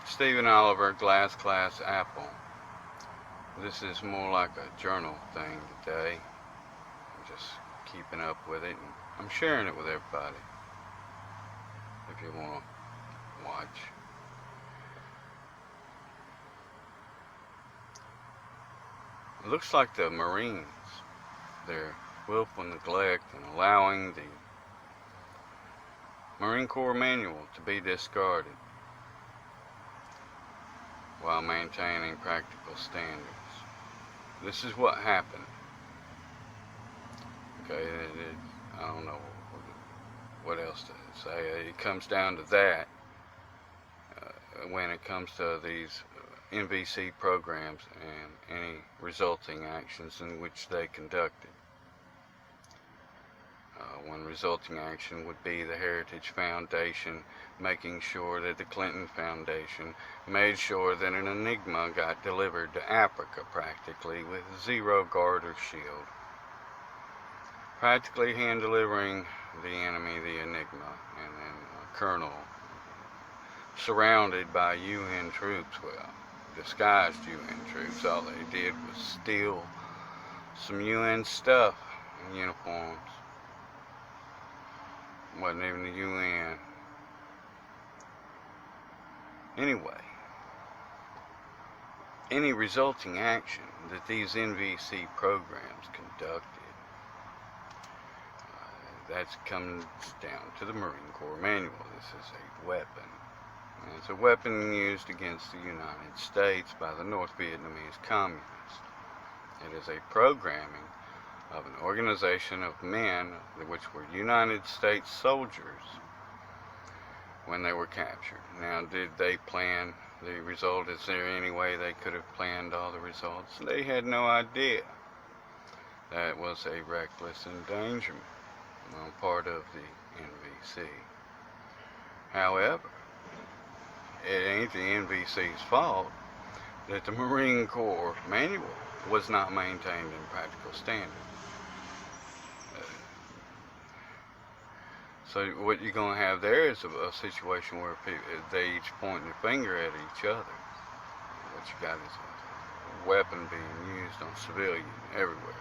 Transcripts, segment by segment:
Stephen Oliver, Glass Class Apple. This is more like a journal thing today. I'm just keeping up with it, and I'm sharing it with everybody if you want to watch. It looks like the Marines, their willful neglect in allowing the Marine Corps manual to be discarded while maintaining practical standards. This is what happened. Okay, I don't know what else to say. It comes down to that when it comes to these NVC programs and any resulting actions in which they conducted. One resulting action would be the Heritage Foundation making sure that the Clinton Foundation made sure that an Enigma got delivered to Africa practically with zero guard or shield. Practically hand delivering the enemy the Enigma, and then a colonel surrounded by UN troops, well, disguised UN troops. All they did was steal some UN stuff and uniforms. Wasn't even the UN. Anyway, any resulting action that these NVC programs conducted, that comes down to the Marine Corps manual. This is a weapon. And it's a weapon used against the United States by the North Vietnamese communists. It is a programming of an organization of men which were United States soldiers when they were captured. Now, did they plan the result? Is there any way they could have planned all the results? They had no idea. That was a reckless endangerment on part of the NVC. However, it ain't the NVC's fault that the Marine Corps manual was not maintained in practical standards. So what you're going to have there is a situation where they each point their finger at each other. What you got is a weapon being used on civilians everywhere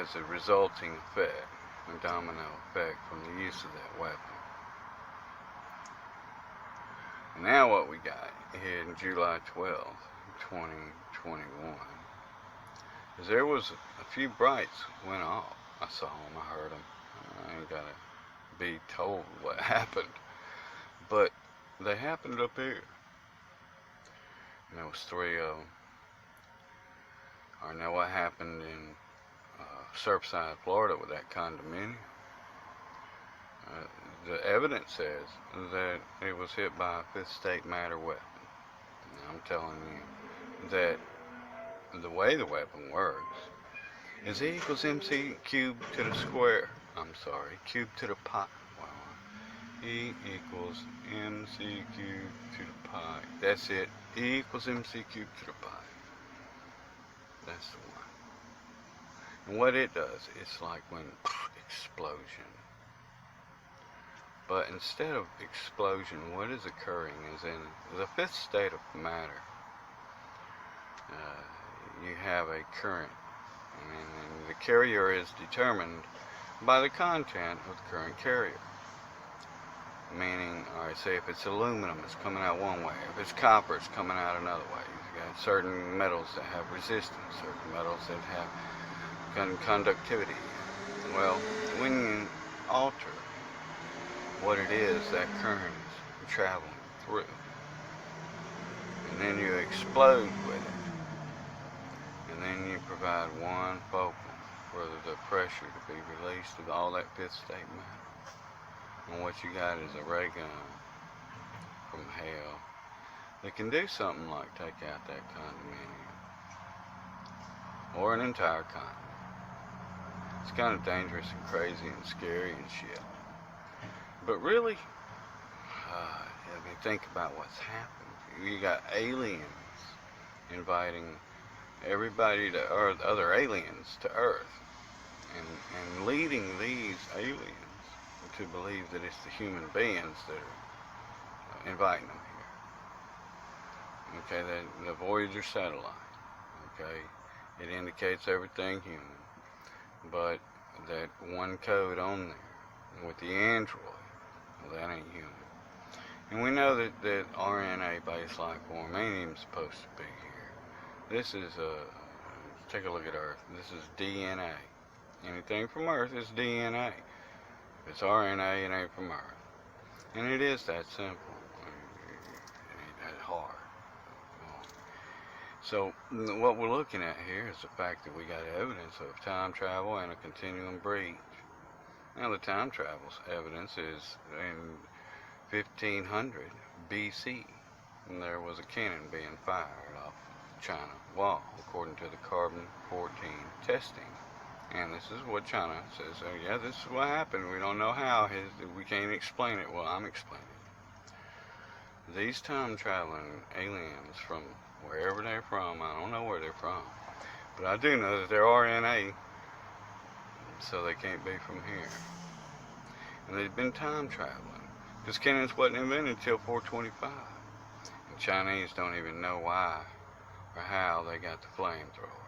as a resulting effect, a domino effect from the use of that weapon. And now what we got here in July 12th, 2021, is there was a few brights went off. I saw them, I heard them. I ain't gotta be told what happened, but they happened up here. And there was 3 of them. I know what happened in Surfside, Florida with that condominium. The evidence says that it was hit by a 5th state matter weapon. And I'm telling you that the way the weapon works is E equals MC cubed to the square. I'm sorry, cubed to the pi. Well, E equals MC cubed to the pi. That's it. E equals MC cubed to the pi. That's the one. And what it does, it's like when explosion. But instead of explosion, what is occurring is in the 5th state of matter, you have a current. And the carrier is determined by the content of the current carrier. Meaning, alright, say if it's aluminum, it's coming out one way. If it's copper, it's coming out another way. You've got certain metals that have resistance, certain metals that have conductivity. Well, when you alter what it is that current is traveling through, and then you explode with it, and then you provide one focal for the pressure to be released of all that 5th state matter. And what you got is a ray gun from hell that can do something like take out that condominium or an entire continent. It's kind of dangerous and crazy and scary and shit. But really, I mean, think about what's happened. You got aliens inviting everybody to Earth, other aliens to Earth, and leading these aliens to believe that it's the human beings that are inviting them here. Okay, the Voyager satellite. Okay, it indicates everything human, but that one code on there with the Android, well, that ain't human. And we know that RNA-based life form ain't even supposed to be here. This is take a look at Earth. This is DNA. Anything from Earth is DNA. If it's RNA, it ain't from Earth. And it is that simple. It ain't that hard. So what we're looking at here is the fact that we got evidence of time travel and a continuum breach. Now the time travel's evidence is in 1500 BC, and there was a cannon being fired off China wall, according to the carbon-14 testing. And this is what China says, oh yeah, this is what happened. We don't know how. We can't explain it. Well, I'm explaining it. These time-traveling aliens from wherever they're from, I don't know where they're from, but I do know that they're RNA, so they can't be from here. And they've been time traveling. Because cannons wasn't invented until 425. And Chinese don't even know why or how they got the flamethrower.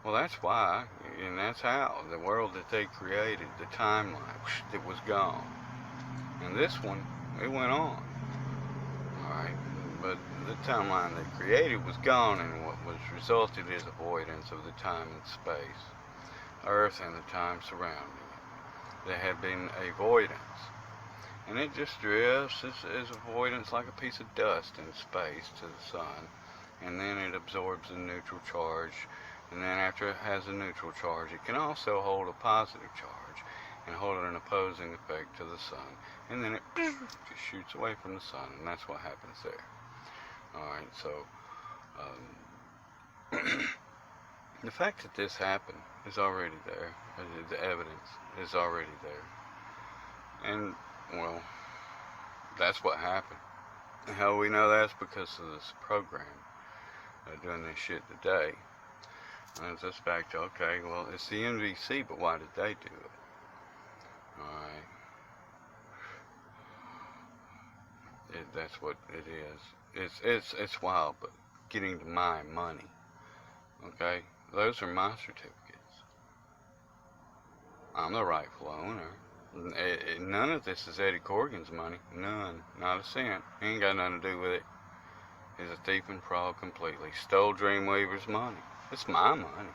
Well, that's why, and that's how. The world that they created, the timeline, it was gone. And this one, it went on. Alright, but the timeline they created was gone, and what was resulted is avoidance of the time and space, Earth and the time surrounding it. There had been avoidance. And it just drifts as avoidance like a piece of dust in space to the sun. And then it absorbs a neutral charge. And then after it has a neutral charge, it can also hold a positive charge and hold an opposing effect to the sun. And then it just shoots away from the sun. And that's what happens there. Alright, so the fact that this happened is already there. The evidence is already there. And well, that's what happened. How we know that's because of this program doing this shit today. And it's just back to, okay, well, it's the NVC, but why did they do it? Alright. That's what it is. It's wild, but getting to my money. Okay? Those are my certificates. I'm the rightful owner. None of this is Eddie Corrigan's money. None. Not a cent. He ain't got nothing to do with it. He's a thief and fraud completely. Stole Dreamweaver's money. It's my money.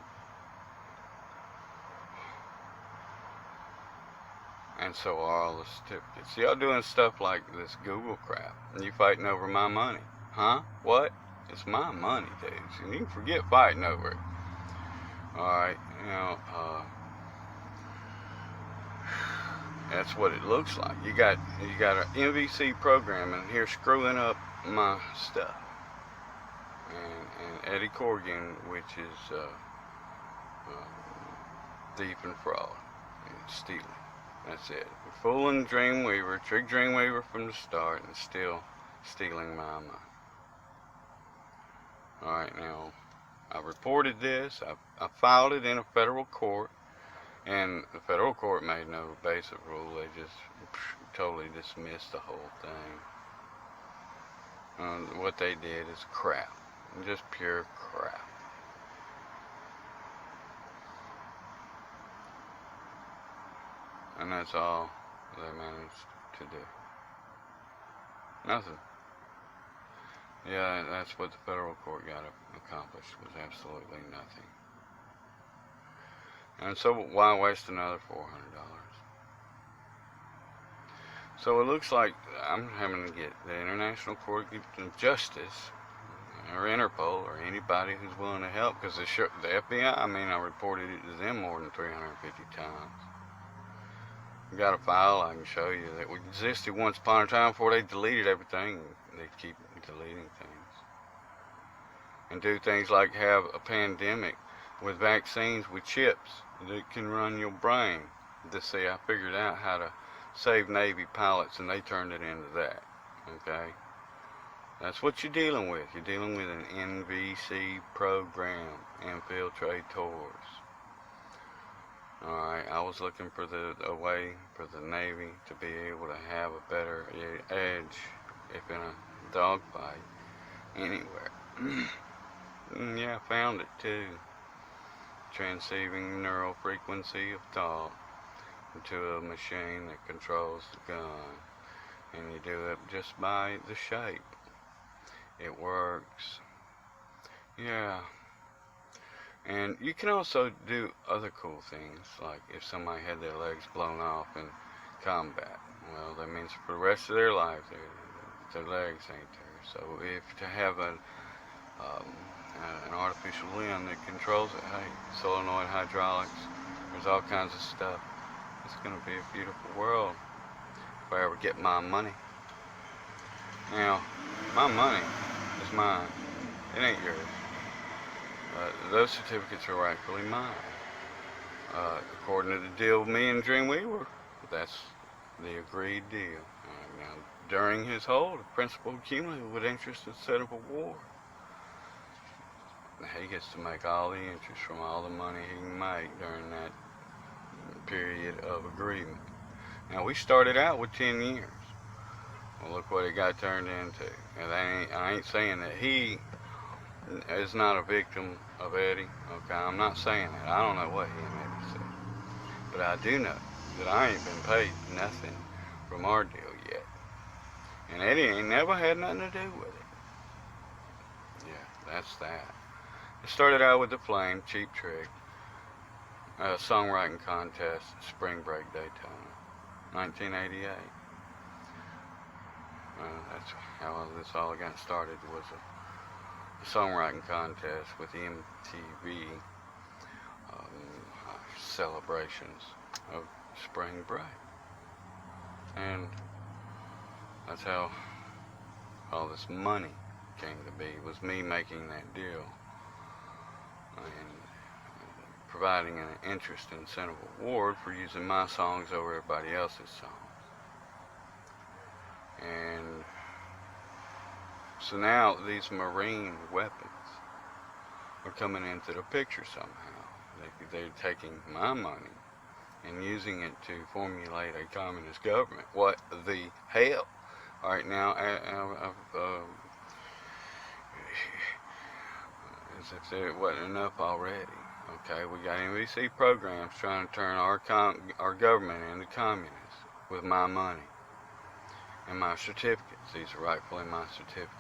And so are all the certificates. Y'all doing stuff like this Google crap, and you fighting over my money. Huh? What? It's my money, dudes. And you can forget fighting over it. Alright, you know, that's what it looks like. You got an NVC program in here screwing up my stuff, and Eddie Corrigan, which is thief and fraud and stealing. That's it. Fooling Dreamweaver, tricked Dreamweaver from the start, and still stealing my money. All right, now I reported this. I filed it in a federal court. And the federal court made no basic rule. They just totally dismissed the whole thing. What they did is crap. Just pure crap. And that's all they managed to do. Nothing. Yeah, that's what the federal court got accomplished, was absolutely nothing. And so why waste another $400? So it looks like I'm having to get the International Court of Justice, or Interpol, or anybody who's willing to help, because the FBI, I mean, I reported it to them more than 350 times. We got a file I can show you that existed once upon a time before they deleted everything. They keep deleting things. And do things like have a pandemic with vaccines with chips that can run your brain. To see, I figured out how to save Navy pilots, and they turned it into that. Okay? That's what you're dealing with. You're dealing with an NVC program, infiltrators. Alright, I was looking for a way for the Navy to be able to have a better edge if in a dog fight anywhere. Yeah, I found it too. Transceiving neural frequency of thought into a machine that controls the gun. And you do it just by the shape. It works. Yeah. And you can also do other cool things, like if somebody had their legs blown off in combat. Well, that means for the rest of their life, their legs ain't there. So if to have an artificial limb that controls it, hey, solenoid hydraulics, there's all kinds of stuff. It's going to be a beautiful world if I ever get my money. Now, my money is mine. It ain't yours. Those certificates are rightfully mine. According to the deal with me and Dreamweaver, that's the agreed deal. Now, during his hold, the principal accumulated with interest instead of a war. He gets to make all the interest from all the money he can make during that period of agreement. Now, we started out with 10 years. Well, look what it got turned into. And I ain't saying that he is not a victim of Eddie. Okay, I'm not saying that. I don't know what he and Eddie said. But I do know that I ain't been paid nothing from our deal yet. And Eddie ain't never had nothing to do with it. Yeah, that's that. It started out with the Flame, Cheap Trick, songwriting contest, Spring Break Daytona, 1988. That's how this all got started, was a songwriting contest with the MTV celebrations of Spring Break. And that's how all this money came to be, was me making that deal and providing an interest incentive award for using my songs over everybody else's songs. And so now these marine weapons are coming into the picture somehow. They're taking my money and using it to formulate a communist government. What the hell? All right, now, as if there wasn't enough already. Okay, we got NBC programs trying to turn our government into communists with my money and my certificates. These are rightfully my certificates.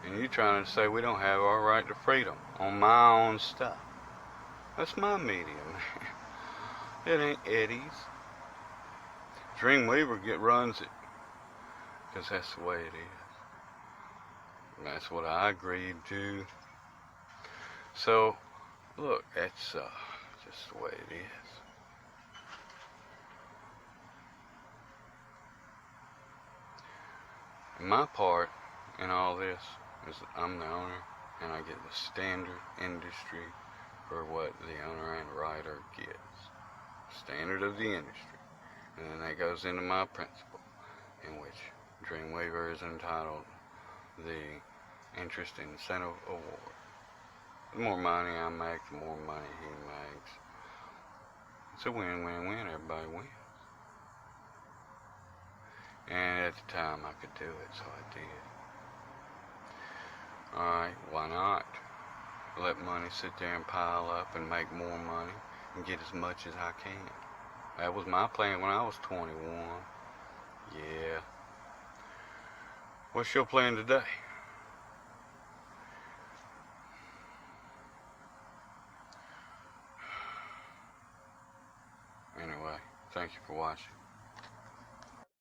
And you trying to say we don't have our right to freedom on my own stuff. That's my media, man. It ain't Eddie's. Dreamweaver runs it, because that's the way it is. And that's what I agreed to. So, look, that's just the way it is. And my part in all this is I'm the owner, and I get the standard industry for what the owner and writer gets. Standard of the industry. And then that goes into my principle, in which Dreamweaver is entitled the Interest Incentive Award. The more money I make, the more money he makes. It's a win-win-win. Everybody wins. And at the time I could do it, so I did. Alright, why not? Let money sit there and pile up and make more money and get as much as I can. That was my plan when I was 21. Yeah. What's your plan today? Anyway, thank you for watching.